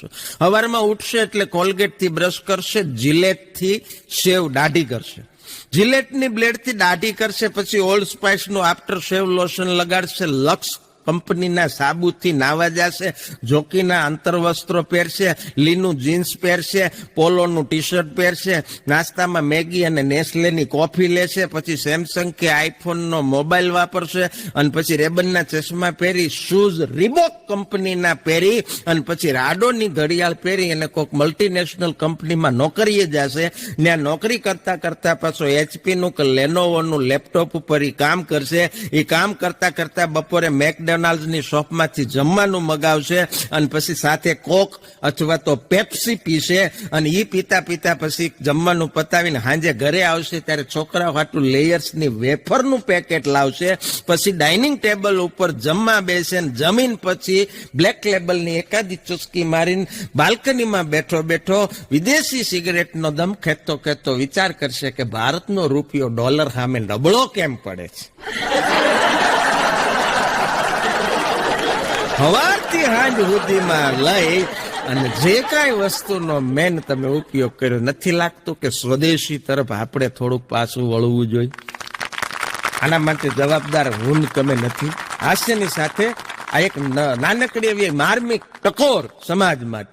છો. સવારમાં ઉઠશે એટલે કોલગેટ થી બ્રશ કરશે, જીલેટ થી શેવ દાઢી કરશે, જીલેટની બ્લેડ થી દાઢી કરશે, પછી ઓલ્ડ સ્પાઇસ નું આફ્ટર શેવ લોશન લગાડશે, લક્સ કંપનીના સાબુથી નાવા જશે, જોકીના અંતરવસ્ત્રો પહેરશે, લીનું જીન્સ પહેરશે, પોલોનું ટી શર્ટ પહેરશે, નાસ્તામાં મેગી અને નેસ્લેની કોફી લેશે, પછી સેમસંગ કે આઈફોનનો મોબાઈલ વાપરશે, અને પછી રેબનના ચશ્મા પહેરી, શૂઝ રીબોક કંપનીના પહેરી, અને પછી રાડોની ઘડિયાળ પહેરી અને કોઈક મલ્ટીનેશનલ કંપનીમાં નોકરીએ જશે. ત્યાં નોકરી કરતા કરતા પાછો HP નું કે લેનોવોનું લેપટોપ ઉપર એ કામ કરશે. એ કામ કરતા કરતા બપોરે મેકડોનાલ્ડની શોપમાંથી જમવાનું મગાવશે, અને પછી સાથે કોક અથવા તો પેપ્સી પીશે, અને એ પીતા પીતા પછી જમવાનું પતાવીને સાંજે ઘરે આવશે ત્યારે છોકરાઓ હાટું લેયર્સની વેફરનું પેકેટ લાવશે. પછી ડાઇનિંગ ટેબલ ઉપર જમવા બેસે, જમીન પછી બ્લેક લેબલની એકાદી ચુસ્કી મારીને બાલ્કનીમાં બેઠો બેઠો વિદેશી સિગરેટનો દમ ખેંચતો ખેંચતો વિચાર કરશે કે ભારતનો રૂપિયો ડોલર સામે નબળો કેમ પડે છે. સવારથી સાંજ સુધીમાં લઈ અને જે કાંઈ વસ્તુનો મેન તમે ઉપયોગ કર્યો, નથી લાગતું કે સ્વદેશી તરફ આપણે થોડુંક પાછું વળવું જોઈએ? આના માટે જવાબદાર હું તમે નથી. હાસ્યની સાથે આ એક નાનકડી એવી માર્મિક ટકોર સમાજ માટે